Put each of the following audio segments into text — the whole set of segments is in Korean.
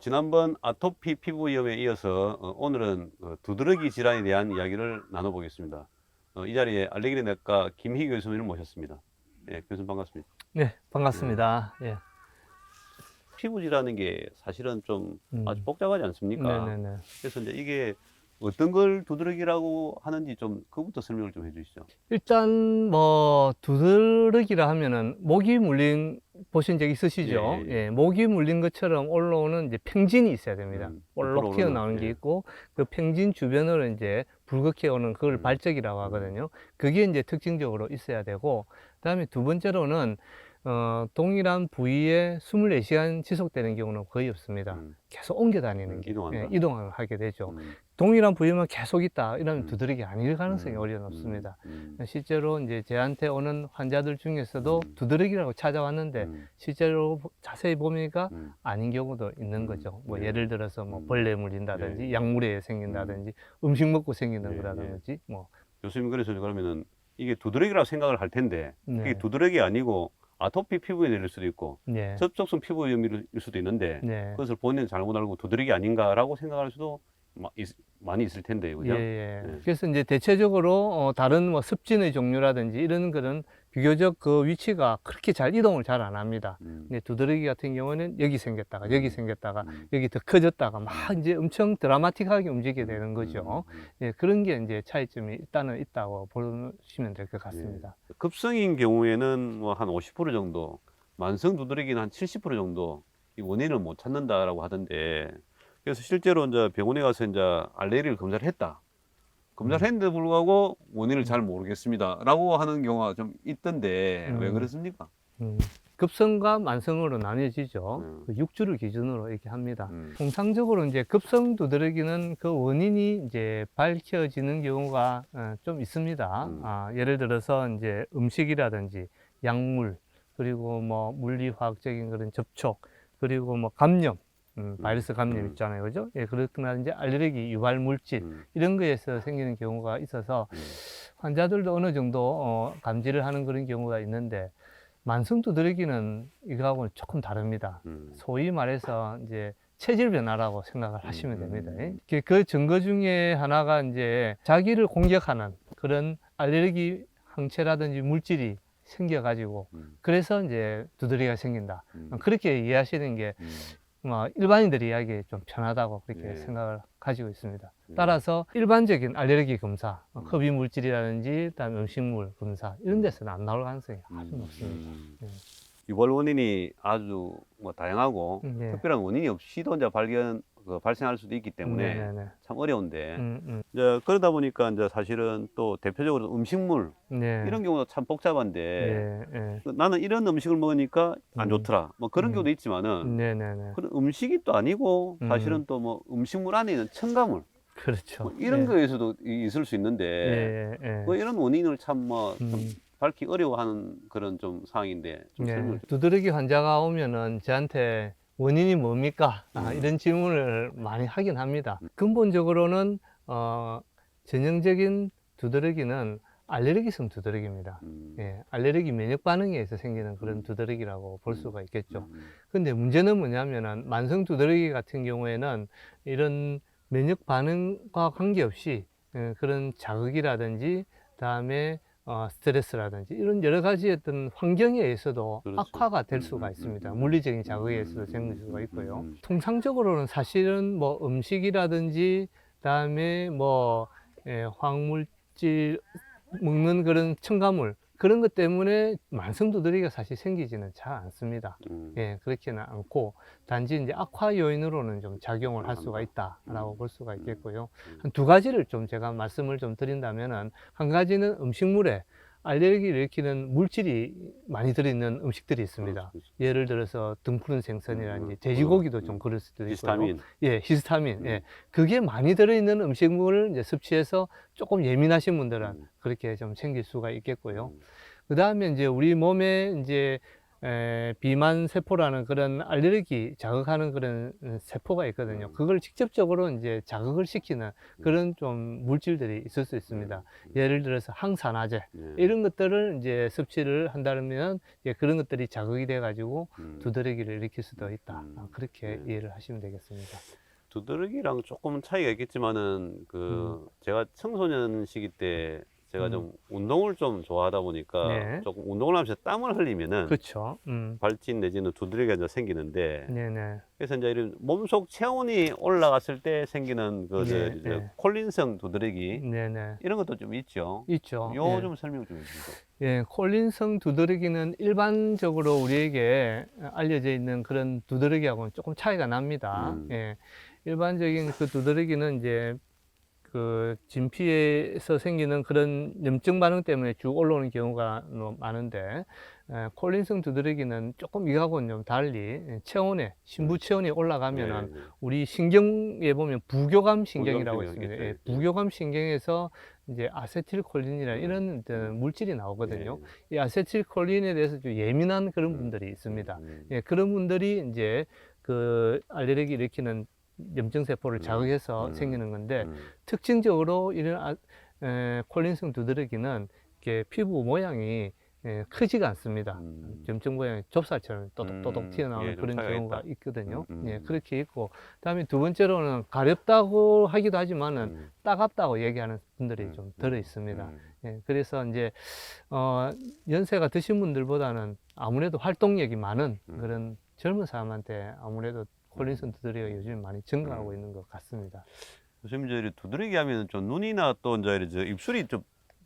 지난번 아토피 피부 위염에 이어서 오늘은 두드러기 질환에 대한 이야기를 나눠보겠습니다. 이 자리에 알레르기 내과 김희 교수님을 모셨습니다. 예, 교수님 반갑습니다. 네, 반갑습니다. 예. 피부 질환인 게 사실은 좀 아주 음. 복잡하지 않습니까? 네네네. 그래서 이제 이게 어떤 걸 두드러기라고 하는지 좀 그것부터 설명을 좀 해주시죠. 일단 뭐 두드러기라 하면은 모기 물린 보신 적 있으시죠? 예, 예, 예. 예, 모기 물린 것처럼 올라오는 이제 팽진이 있어야 됩니다. 부풀어 볼록 오르는, 튀어나오는 게 예. 있고 그 팽진 주변으로 이제 붉게 오는 그걸 발적이라고 하거든요. 그게 이제 특징적으로 있어야 되고, 그다음에 두 번째로는 동일한 부위에 24시간 지속되는 경우는 거의 없습니다. 계속 옮겨 다니는 게, 이동한다. 이동을 하게 되죠. 음, 동일한 부위만 계속 있다 이러면 음. 두드러기 아닐 가능성이 오히려 높습니다. 실제로 이제 저한테 오는 환자들 중에서도 두드러기라고 찾아왔는데 실제로 자세히 보니까 아닌 경우도 있는 거죠. 뭐 네. 예를 들어서 뭐 벌레 물린다든지 네. 약물에 생긴다든지 음식 먹고 생기는 네, 거라든지 뭐 교수님 그래서 그러면은 이게 두드러기라고 생각을 할 텐데 네. 이게 두드러기 아니고 아토피 피부에 내릴 수도 있고 네. 접촉성 피부 위염일 수도 있는데 네. 그것을 본인은 잘못 알고 두드러기 아닌가라고 생각할 수도 많이 있을 텐데요, 그죠? 예, 예. 네. 그래서 이제 대체적으로 다른 뭐 습진의 종류라든지 이런 거는 비교적 그 위치가 그렇게 잘 이동을 잘 안 합니다. 근데 두드러기 같은 경우는 여기 생겼다가 여기 생겼다가 여기 더 커졌다가 막 이제 엄청 드라마틱하게 움직이게 되는 거죠. 예, 그런 게 이제 차이점이 일단은 있다고 보시면 될 것 같습니다. 급성인 경우에는 뭐 한 50% 정도, 만성 두드러기는 한 70% 정도 이 원인을 못 찾는다라고 하던데, 그래서 실제로 이제 병원에 가서 이제 알레르기를 검사를 했다. 검사를 했는데 불구하고 원인을 잘 모르겠습니다라고 하는 경우가 좀 있던데 왜 그렇습니까? 급성과 만성으로 나뉘어지죠. 그 6주를 기준으로 이렇게 합니다. 통상적으로 이제 급성 두드러기는 그 원인이 이제 밝혀지는 경우가 좀 있습니다. 예를 들어서 이제 음식이라든지 약물, 그리고 뭐 물리화학적인 그런 접촉, 그리고 뭐 감염, 바이러스 감염 있잖아요. 그죠? 예, 그렇거나 이제 알레르기 유발 물질, 이런 거에서 생기는 경우가 있어서 환자들도 어느 정도 감지를 하는 그런 경우가 있는데, 만성 두드러기는 이거하고는 조금 다릅니다. 소위 말해서 이제 체질 변화라고 생각을 하시면 됩니다. 그 증거 중에 하나가 이제 자기를 공격하는 그런 알레르기 항체라든지 물질이 생겨가지고 그래서 이제 두드러기가 생긴다. 그렇게 이해하시는 게 일반인들이 이야기에 좀 편하다고 그렇게 생각을 가지고 있습니다. 따라서 일반적인 알레르기 검사, 흡입 물질이라든지 그다음에 음식물 검사 이런 데서는 안 나올 가능성이 아주 높습니다. 유발 원인이 아주 뭐 다양하고 네. 특별한 원인이 없이도 이제 발생할 수도 있기 때문에 네네네. 참 어려운데 이제 그러다 보니까 이제 사실은 또 대표적으로 음식물 네. 이런 경우도 참 복잡한데 네. 네. 나는 이런 음식을 먹으니까 안 좋더라 뭐 그런 경우도 있지만은 네네네. 그런 음식이 또 아니고 사실은 또 뭐 음식물 안에 있는 첨가물 그렇죠. 뭐 이런 예. 거에서도 있을 수 있는데 예, 예. 뭐 이런 원인을 참 뭐 좀 밝기 어려워하는 그런 좀 상황인데 좀 네. 설명을 좀. 두드러기 환자가 오면은 저한테 원인이 뭡니까? 이런 질문을 많이 하긴 합니다. 근본적으로는 전형적인 두드러기는 알레르기성 두드러기입니다. 예, 알레르기 면역 반응에 의해서 생기는 그런 두드러기라고 볼 수가 있겠죠. 근데 문제는 뭐냐면은 만성 두드러기 같은 경우에는 이런 면역 반응과 관계없이 그런 자극이라든지 그다음에 스트레스라든지 이런 여러 가지 어떤 환경에 의해서도 그렇죠. 악화가 될 수가 있습니다. 물리적인 자극에 의해서도 생길 수가 있고요. 통상적으로는 사실은 뭐 음식이라든지 그다음에 뭐 화학물질 먹는 그런 첨가물 그런 것 때문에 만성 두드러기가 사실 생기지는 잘 않습니다. 예, 그렇지는 않고 단지 이제 악화 요인으로는 좀 작용을 할 수가 있다라고 볼 수가 있겠고요. 한 두 가지를 좀 제가 말씀을 좀 드린다면은 한 가지는 음식물에 알레르기를 일으키는 물질이 많이 들어있는 음식들이 있습니다. 예를 들어서 등푸른 생선이라든지 돼지고기도 좀 그럴 수도 있고요. 히스타민. 예, 히스타민. 예, 그게 많이 들어있는 음식물을 이제 섭취해서 조금 예민하신 분들은 그렇게 좀 생길 수가 있겠고요. 그 다음에 이제 우리 몸에 이제 비만 세포라는 그런 알레르기 자극하는 그런 세포가 있거든요. 그걸 직접적으로 이제 자극을 시키는 그런 좀 물질들이 있을 수 있습니다. 예를 들어서 항산화제 이런 것들을 이제 섭취를 한다면 이제 그런 것들이 자극이 돼 가지고 두드러기를 일으킬 수도 있다. 그렇게 이해를 하시면 되겠습니다. 두드러기랑 조금 차이가 있겠지만은 제가 청소년 시기 때 제가 좀 운동을 좀 좋아하다 보니까 네. 조금 운동을 하면서 땀을 흘리면은 그렇죠. 발진 내지는 두드러기가 이제 생기는데 네네. 그래서 이제 이런 몸속 체온이 올라갔을 때 생기는 콜린성 두드러기 네네. 이런 것도 좀 있죠. 있죠. 요 예. 좀 설명 좀 해주세요. 예, 콜린성 두드러기는 일반적으로 우리에게 알려져 있는 그런 두드러기하고는 조금 차이가 납니다. 예. 일반적인 그 두드러기는 이제 그 진피에서 생기는 그런 염증 반응 때문에 쭉 올라오는 경우가 많은데, 콜린성 두드러기는 조금 이거하고는 좀 달리 체온에, 신부 체온이 올라가면은 우리 신경에 보면 부교감 신경이라고 있습니다. 예, 부교감 신경에서 이제 아세틸콜린이라는 이런 물질이 나오거든요. 이 아세틸콜린에 대해서 좀 예민한 그런 분들이 있습니다. 예, 그런 분들이 이제 그 알레르기 일으키는 염증세포를 자극해서 생기는 건데, 특징적으로 이런 콜린성 두드러기는 이렇게 피부 모양이 크지가 않습니다. 염증 모양이 좁쌀처럼 또독또독 튀어나오는 그런 경우가 있거든요. 예, 그렇게 있고, 그다음에 두 번째로는 가렵다고 하기도 하지만은 따갑다고 얘기하는 분들이 좀 들어 있습니다. 예, 그래서 이제 연세가 드신 분들보다는 아무래도 활동력이 많은 그런 젊은 사람한테 아무래도 콜린성 두드러기가 요즘 많이 증가하고 있는 것 같습니다. 요즘 이제 두드러기 하면 좀 눈이나 또 이제 입술이 좀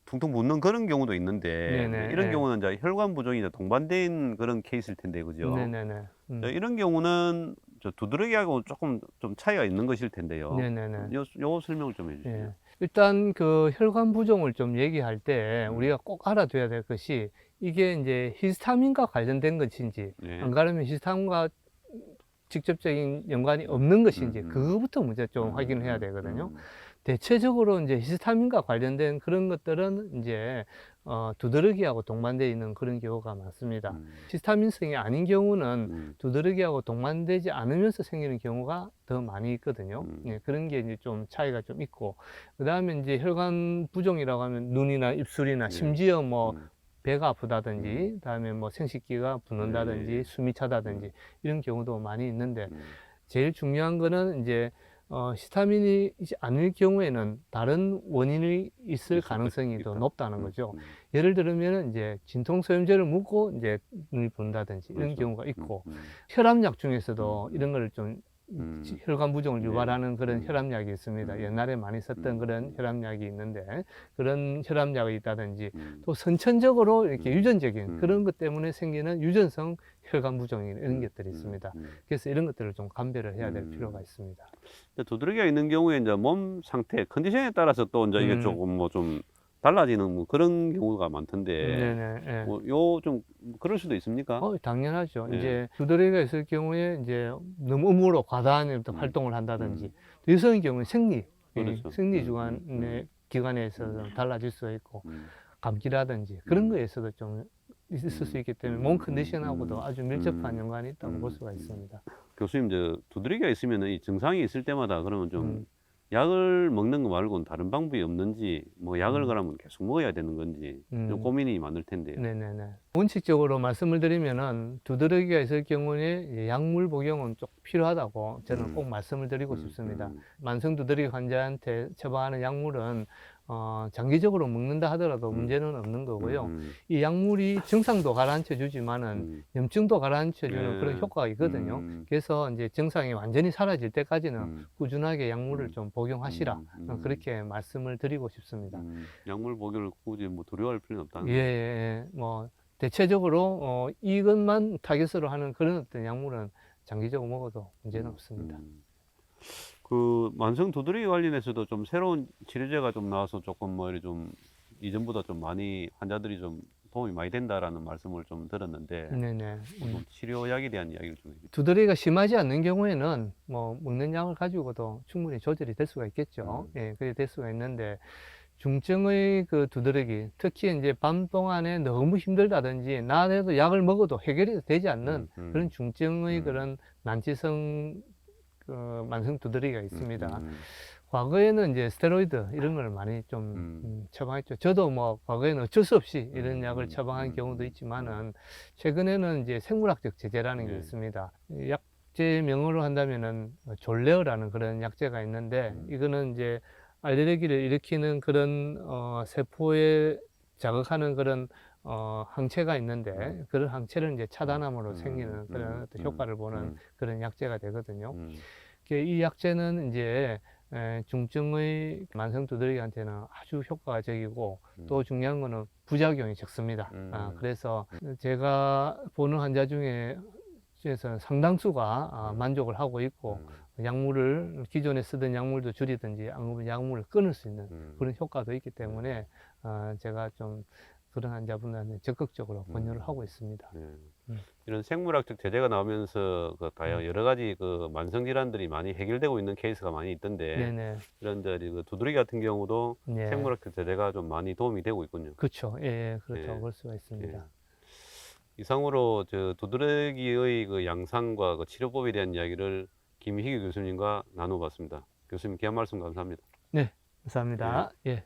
퉁퉁 붓는 그런 경우도 있는데 네네, 이런 네. 경우는 이제 혈관 부종이 동반된 그런 케이스일 텐데 그죠? 네네네. 이런 경우는 저 두드러기하고 조금 좀 차이가 있는 것일 텐데요. 네네네. 요 설명을 좀 해주시죠. 예. 일단 그 혈관 부종을 좀 얘기할 때 우리가 꼭 알아둬야 될 것이 이게 이제 히스타민과 관련된 것인지 안 그러면 히스타민과 직접적인 연관이 없는 것인지 그거부터 먼저 좀 확인을 해야 되거든요. 대체적으로 이제 히스타민과 관련된 그런 것들은 이제 두드러기하고 동반되어 있는 그런 경우가 많습니다. 히스타민성이 아닌 경우는 두드러기하고 동반되지 않으면서 생기는 경우가 더 많이 있거든요. 예, 그런 게 이제 좀 차이가 좀 있고, 그 다음에 이제 혈관 부종이라고 하면 눈이나 입술이나 심지어 뭐 배가 아프다든지, 그다음에 뭐 생식기가 붓는다든지, 숨이 차다든지 이런 경우도 많이 있는데, 제일 중요한 거는 이제 히스타민이 않을 경우에는 다른 원인이 있을 가능성이 더 높다는 거죠. 예를 들면 이제 진통소염제를 묻고 이제 눈이 붓는다든지 이런 경우가 있고, 혈압약 중에서도 이런 거를 좀 혈관 부종을 유발하는 그런 혈압약이 있습니다. 옛날에 많이 썼던 그런 혈압약이 있는데, 그런 혈압약이 있다든지, 또 선천적으로 이렇게 유전적인 그런 것 때문에 생기는 유전성 혈관 부종 이런 것들이 있습니다. 그래서 이런 것들을 좀 감별을 해야 될 필요가 있습니다. 두드러기가 있는 경우에 이제 몸 상태, 컨디션에 따라서 또 이제 이게 조금 뭐 좀 달라지는 뭐 그런 경우가 많던데, 네네. 예. 뭐 요 좀 그럴 수도 있습니까? 당연하죠. 예. 이제 두드러기가 있을 경우에 이제 너무 음으로 과다한 어떤 활동을 한다든지, 여성의 경우는 생리, 그렇죠. 생리 주간의 기관에 있어서 달라질 수가 있고, 감기라든지 그런 거에 있어도 좀 있을 수 있기 때문에 몸 컨디션하고도 아주 밀접한 연관이 있다고 볼 수가 있습니다. 교수님, 저 두드러기가 있으면 이 증상이 있을 때마다 그러면 좀 약을 먹는 거 말고는 다른 방법이 없는지, 뭐 약을 그러면 계속 먹어야 되는 건지 좀 고민이 많을 텐데요. 네네네. 원칙적으로 말씀을 드리면은 두드러기가 있을 경우에 약물 복용은 좀 필요하다고 저는 꼭 말씀을 드리고 싶습니다. 만성 두드러기 환자한테 처방하는 약물은 장기적으로 먹는다 하더라도 문제는 없는 거고요. 이 약물이 증상도 가라앉혀 주지만은 염증도 가라앉혀 주는 그런 효과가 있거든요. 그래서 이제 증상이 완전히 사라질 때까지는 꾸준하게 약물을 좀 복용하시라, 그렇게 말씀을 드리고 싶습니다. 약물 복용을 굳이 뭐 두려워할 필요는 없다는 예, 예, 뭐 대체적으로 이것만 타겟으로 하는 그런 어떤 약물은 장기적으로 먹어도 문제는 없습니다. 그 만성 두드러기 관련해서도 좀 새로운 치료제가 좀 나와서 조금 뭐 이렇게 좀 이전보다 좀 많이 환자들이 좀 도움이 많이 된다라는 말씀을 좀 들었는데, 네네. 좀 치료약에 대한 이야기를 좀 해주세요. 두드러기가 심하지 않는 경우에는 뭐 먹는 약을 가지고도 충분히 조절이 될 수가 있겠죠. 예, 그게 될 수가 있는데, 중증의 그 두드러기, 특히 이제 밤 동안에 너무 힘들다든지 낮에도 약을 먹어도 해결이 되지 않는 그런 중증의 그런 난치성 그 만성 두드러기가 있습니다. 과거에는 이제 스테로이드 이런 걸 많이 좀 처방했죠. 저도 뭐 과거에는 어쩔 수 없이 이런 약을 처방한 경우도 있지만은 최근에는 이제 생물학적 제재라는 게 있습니다. 이 약제 명으로 한다면은 졸레어라는 그런 약제가 있는데 이거는 이제 알레르기를 일으키는 그런 세포에 자극하는 그런 항체가 있는데 그런 항체를 이제 차단함으로 생기는 그런 어떤 효과를 보는 그런 약제가 되거든요. 이 약제는 이제 중증의 만성 두드러기한테는 아주 효과적이고 또 중요한 거는 부작용이 적습니다. 그래서 제가 보는 환자 중에서 상당수가 만족을 하고 있고 약물을 기존에 쓰던 약물도 줄이든지 아니면 약물을 끊을 수 있는 그런 효과도 있기 때문에 제가 좀 그런 환자분들한테 적극적으로 권유를 하고 있습니다. 이런 생물학적 제재가 나오면서 그 다양한 여러 가지 그 만성 질환들이 많이 해결되고 있는 케이스가 많이 있던데 네네. 이런 그 두드러기 같은 경우도 예. 생물학적 제재가 좀 많이 도움이 되고 있군요. 그렇죠. 예, 그렇다고 예. 볼 수가 있습니다. 예. 이상으로 저 두드러기의 그 양상과 그 치료법에 대한 이야기를 김희규 교수님과 나눠봤습니다. 교수님 귀한 말씀 감사합니다. 네, 감사합니다. 예.